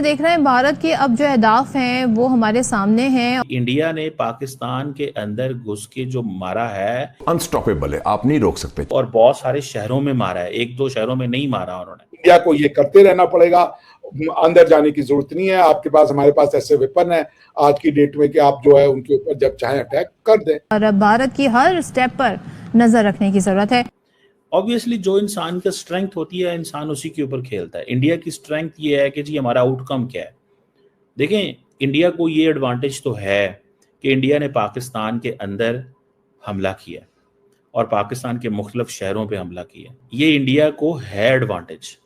देख रहे हैं भारत के अब जो अहदाफ हैं वो हमारे सामने हैं। इंडिया ने पाकिस्तान के अंदर घुस के जो मारा है अनस्टॉपेबल है, आप नहीं रोक सकते। और बहुत सारे शहरों में मारा है, एक दो शहरों में नहीं मारा उन्होंने। इंडिया को ये करते रहना पड़ेगा, अंदर जाने की जरूरत नहीं है। आपके पास, हमारे पास ऐसे वेपन है आज की डेट में कि आप जो है उनके ऊपर जब चाहे अटैक कर दें। और अब भारत की हर स्टेप पर नजर रखने की जरूरत है। ऑब्वियसली जो इंसान का स्ट्रेंथ होती है, इंसान उसी के ऊपर खेलता है। इंडिया की स्ट्रेंथ ये है कि जी हमारा आउटकम क्या है। देखें, इंडिया को ये एडवांटेज तो है कि इंडिया ने पाकिस्तान के अंदर हमला किया और पाकिस्तान के मुख्तलिफ शहरों पे हमला किया। ये इंडिया को है एडवांटेज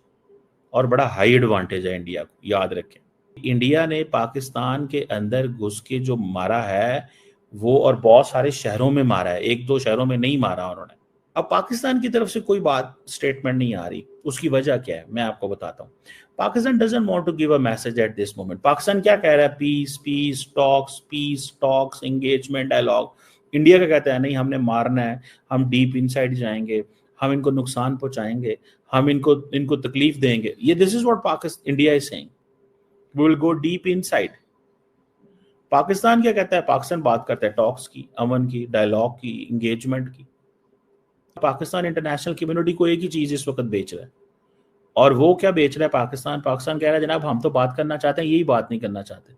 और बड़ा हाई एडवांटेज है इंडिया को, याद रखें। इंडिया ने पाकिस्तान के अंदर घुस के जो मारा है वो और बहुत सारे शहरों में मारा है, एक दो शहरों में नहीं मारा उन्होंने। अब पाकिस्तान की तरफ से कोई बात स्टेटमेंट नहीं आ रही, उसकी वजह क्या है मैं आपको बताता हूँ। Pakistan doesn't want to give a message at this moment. Pakistan क्या कह रहा है? Peace talks, engagement, dialogue. India का कहता है नहीं, हमने मारना है, हम डीप इनसाइड जाएंगे, हम इनको नुकसान पहुंचाएंगे, हम इनको तकलीफ देंगे। ये this is what Pakistan India is saying, we will go deep inside. Pakistan क्या कहता है? पाकिस्तान बात करता है टॉक्स की, अमन की, डायलॉग की, एंगेजमेंट की। पाकिस्तान इंटरनेशनल कम्युनिटी को एक ही चीज इस वक्त बेच रहा है, और वो क्या बेच रहा है? पाकिस्तान कह रहा है जनाब हम तो बात करना चाहते हैं, यही बात नहीं करना चाहते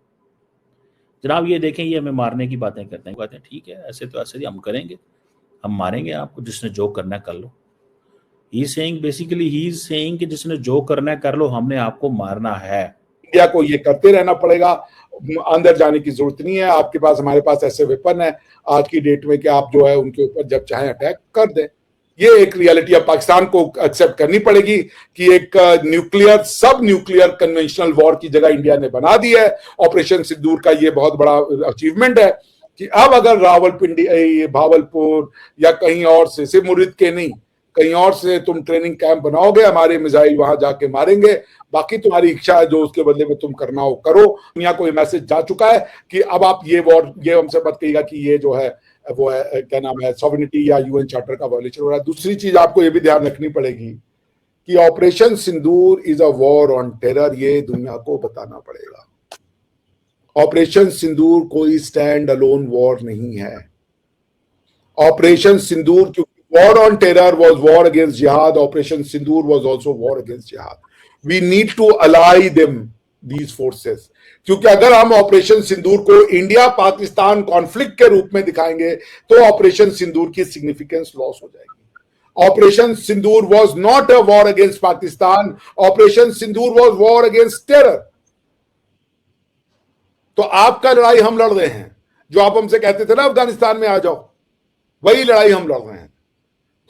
जनाब। ये देखें, ये हमें मारने की बातें करते हैं। कहते हैं ठीक है, ऐसे तो ऐसे ही हम करेंगे, हम मारेंगे आपको, जिसने जो करना है कर लो। ही इज सेइंग कि जिसने जो करना है कर लो, हमने आपको मारना है। इंडिया को ये करते रहना पड़ेगा, अंदर जाने की जरूरत नहीं है। आपके पास, हमारे पास ऐसे वेपन है आज की डेट में कि आप जो है उनके ऊपर जब चाहे अटैक कर दें। ये एक रियलिटी अब पाकिस्तान को एक्सेप्ट करनी पड़ेगी कि एक सब न्यूक्लियर कन्वेंशनल वॉर की जगह इंडिया ने बना दी है। ऑपरेशन सिंदूर का ये बहुत बड़ा अचीवमेंट है कि अब अगर रावलपिंडी, भावलपुर या कहीं और से मुरीद के नहीं, कहीं और से तुम ट्रेनिंग कैंप बनाओगे, हमारे मिसाइल वहां जाके मारेंगे, बाकी तुम्हारी इच्छा है जो उसके बदले में तुम करना हो करो। दुनिया को ये मैसेज जा चुका है कि अब आप ये वॉर, ये हमसे मत कहिएगा कि ये जो है वो है क्या नाम है, सॉवरेनिटी या यूएन चार्टर का वायलेशन हो रहा है। दूसरी चीज आपको ये भी ध्यान रखनी पड़ेगी कि operation Sindoor is a war on terror. ये दुनिया को बताना पड़ेगा। ऑपरेशन सिंदूर कोई स्टैंड अलोन वॉर नहीं है। ऑपरेशन सिंदूर, क्योंकि war on terror was war against jihad, Operation Sindoor was also war against jihad. We need to ally them, these forces. क्योंकि अगर हम ऑपरेशन सिंदूर को इंडिया पाकिस्तान कॉन्फ्लिक्ट के रूप में दिखाएंगे तो ऑपरेशन सिंदूर की सिग्निफिकेंस लॉस हो जाएगी। Operation Sindoor was not a war against Pakistan, operation Sindoor was war against terror। तो आपका लड़ाई हम लड़ रहे हैं, जो आप हमसे कहते थे ना अफगानिस्तान में आ जाओ, वही लड़ाई हम लड़ रहे हैं।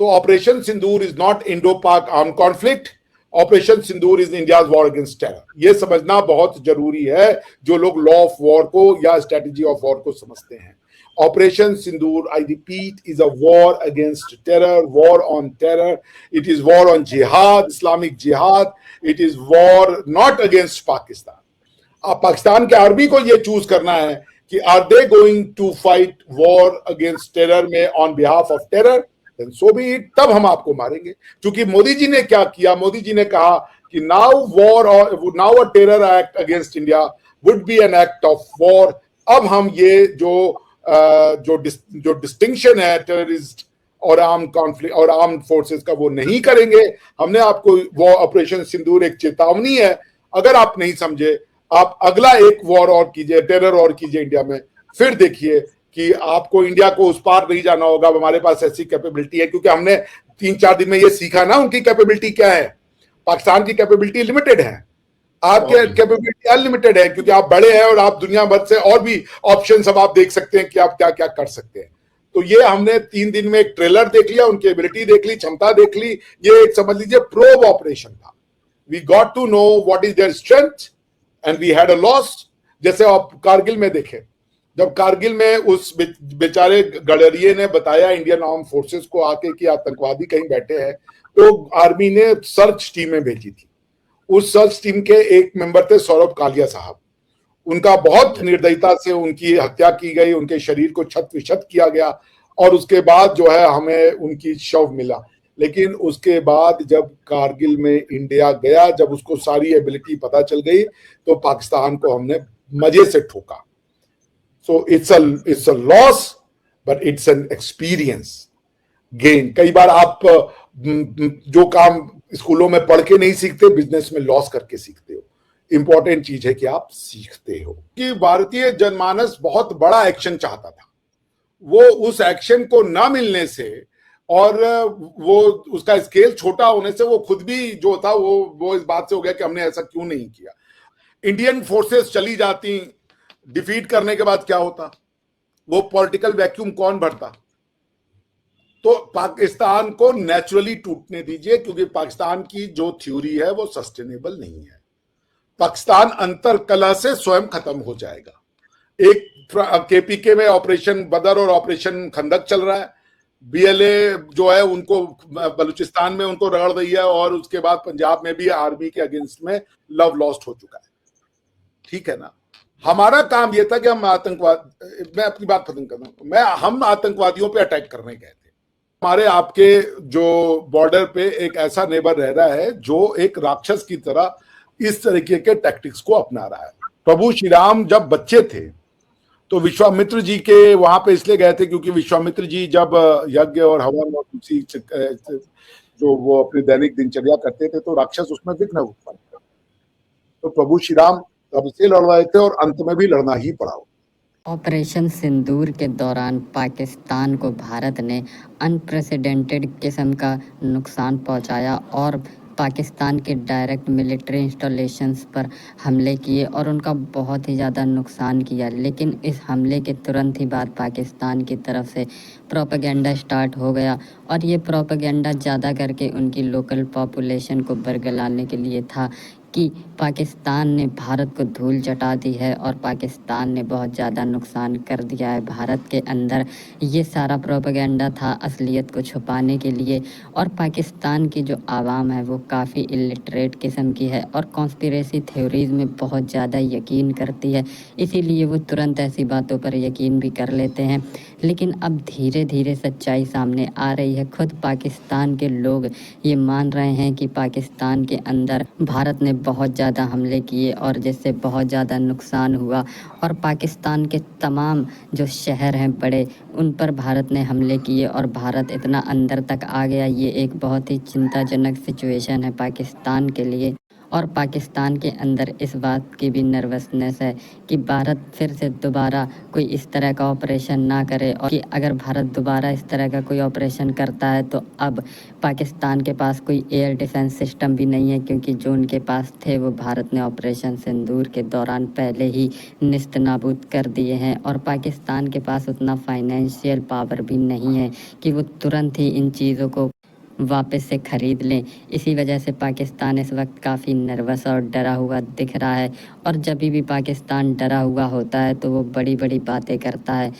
तो operation Sindoor is not Indo Pak arm conflict, operation Sindoor is India's war against terror. ये समझना बहुत जरूरी है जो लोग लॉ ऑफ वॉर को या स्ट्रेटेजी ऑफ वॉर को समझते हैं। Operation Sindoor, I repeat, is a war against terror, war on terror. It is war on जिहाद, इस्लामिक जिहाद। It is war not against Pakistan. अब पाकिस्तान के आर्मी को यह चूज करना है कि are they going to fight war against terror में on behalf of terror, then so be it, तब हम आपको मारेंगे। क्योंकि मोदी जी ने क्या किया? मोदी जी ने कहा कि now a terror act against India would be an act of war। अब हम ये जो डिस्टिंक्शन है टेररिस्ट और आर्म कॉन्फ्लिक्ट और आर्म फोर्सेस का, वो नहीं करेंगे। हमने आपको वो ऑपरेशन सिंदूर एक चेतावनी है, अगर आप नहीं समझे, आप अगला एक वॉर और कीजिए, टेरर और कीजिए इंडिया में, फिर देखिए कि आपको इंडिया को उस पार नहीं जाना होगा। हमारे पास ऐसी कैपेबिलिटी है, क्योंकि हमने 3-4 दिन में ये सीखा ना उनकी कैपेबिलिटी क्या है। पाकिस्तान की कैपेबिलिटी लिमिटेड है, आपकी कैपेबिलिटी अनलिमिटेड है, क्योंकि आप बड़े हैं और आप दुनिया भर से और भी ऑप्शंस अब आप देख सकते हैं कि आप क्या क्या कर सकते हैं। तो ये हमने 3 दिन में एक ट्रेलर देख लिया, उनकी एबिलिटी देख ली, क्षमता देख ली। ये एक समझ लीजिए प्रोब ऑपरेशन था। We got to know what is their strength and we had a loss. जैसे आप कारगिल में देखें, जब कारगिल में उस बेचारे गडरिये ने बताया इंडियन आर्म फोर्सेस को आके कि आतंकवादी कहीं बैठे हैं, तो आर्मी ने सर्च टीमें भेजी थी। उस सर्च टीम के एक मेंबर थे सौरभ कालिया साहब। उनका बहुत निर्दयता से उनकी हत्या की गई, उनके शरीर को छत विछत किया गया और उसके बाद जो है हमें उनकी शव मिला। लेकिन उसके बाद जब कारगिल में इंडिया गया, जब उसको सारी एबिलिटी पता चल गई, तो पाकिस्तान को हमने मजे से ठोका। So it's a loss, but it's an experience gain. कई बार आप जो काम स्कूलों में पढ़ के नहीं सीखते, बिजनेस में लॉस करके सीखते हो। इंपॉर्टेंट चीज है कि आप सीखते हो। कि भारतीय जनमानस बहुत बड़ा एक्शन चाहता था, वो उस एक्शन को ना मिलने से और वो उसका स्केल छोटा होने से वो खुद भी जो था वो इस बात से हो गया कि हमने ऐसा क्यों नहीं किया। इंडियन फोर्सेस चली जाती, डिफीट करने के बाद क्या होता, वो पॉलिटिकल वैक्यूम कौन भरता। तो पाकिस्तान को नेचुरली टूटने दीजिए, क्योंकि पाकिस्तान की जो थ्योरी है वो सस्टेनेबल नहीं है। पाकिस्तान अंतरकलह से स्वयं खत्म हो जाएगा। एक केपीके में ऑपरेशन बदर और ऑपरेशन खंदक चल रहा है, बीएलए जो है उनको बलूचिस्तान में उनको रगड़ रही है, और उसके बाद पंजाब में भी आर्मी के अगेंस्ट में लव लॉस्ट हो चुका है। ठीक है ना। हमारा काम यह था कि हम आतंकवाद, मैं अपनी बात खत्म कर रहा हूं, हम आतंकवादियों पे अटैक करने गए थे। हमारे आपके जो बॉर्डर पे एक ऐसा नेबर रह रहा है जो एक राक्षस की तरह इस तरीके के टैक्टिक्स को अपना रहा है। प्रभु श्री राम जब बच्चे थे तो विश्वामित्र जी के वहां पे इसलिए गए थे क्योंकि विश्वामित्र जी जब यज्ञ और हवन और किसी जो वो अपनी दैनिक दिनचर्या करते थे तो राक्षस उसमें विघ्न उत्पन्न करते। तो प्रभु श्री राम तब से लड़ रहे थे और अंत में भी लड़ना ही पड़ा। ऑपरेशन सिंदूर के दौरान पाकिस्तान को भारत ने अनप्रेसिडेंटेड किस्म का नुकसान पहुंचाया और पाकिस्तान के डायरेक्ट मिलिट्री इंस्टॉलेशंस पर हमले किए और उनका बहुत ही ज़्यादा नुकसान किया। लेकिन इस हमले के तुरंत ही बाद पाकिस्तान की तरफ से प्रोपेगेंडा स्टार्ट हो गया और ये प्रोपेगेंडा ज़्यादा करके उनकी लोकल पॉपुलेशन को बरगलाने के लिए था कि पाकिस्तान ने भारत को धूल चटा दी है और पाकिस्तान ने बहुत ज़्यादा नुकसान कर दिया है भारत के अंदर। ये सारा प्रोपेगेंडा था असलियत को छुपाने के लिए। और पाकिस्तान की जो आवाम है वो काफ़ी इलिटरेट किस्म की है और कॉन्स्पिरेसी थ्योरीज़ में बहुत ज़्यादा यकीन करती है, इसीलिए वो तुरंत ऐसी बातों पर यकीन भी कर लेते हैं। लेकिन अब धीरे धीरे सच्चाई सामने आ रही है। खुद पाकिस्तान के लोग ये मान रहे हैं कि पाकिस्तान के अंदर भारत ने बहुत ज़्यादा हमले किए और जिससे बहुत ज़्यादा नुकसान हुआ और पाकिस्तान के तमाम जो शहर हैं बड़े, उन पर भारत ने हमले किए और भारत इतना अंदर तक आ गया। ये एक बहुत ही चिंताजनक सिचुएशन है पाकिस्तान के लिए। और पाकिस्तान के अंदर इस बात की भी नर्वसनेस है कि भारत फिर से दोबारा कोई इस तरह का ऑपरेशन ना करे, और कि अगर भारत दोबारा इस तरह का कोई ऑपरेशन करता है तो अब पाकिस्तान के पास कोई एयर डिफेंस सिस्टम भी नहीं है, क्योंकि जो उनके पास थे वो भारत ने ऑपरेशन सिंदूर के दौरान पहले ही निस्त नाबूद कर दिए हैं। और पाकिस्तान के पास उतना फाइनेंशियल पावर भी नहीं है कि वो तुरंत ही इन चीज़ों को वापस से ख़रीद लें। इसी वजह से पाकिस्तान इस वक्त काफ़ी नर्वस और डरा हुआ दिख रहा है। और जब भी पाकिस्तान डरा हुआ होता है तो वो बड़ी बड़ी बातें करता है।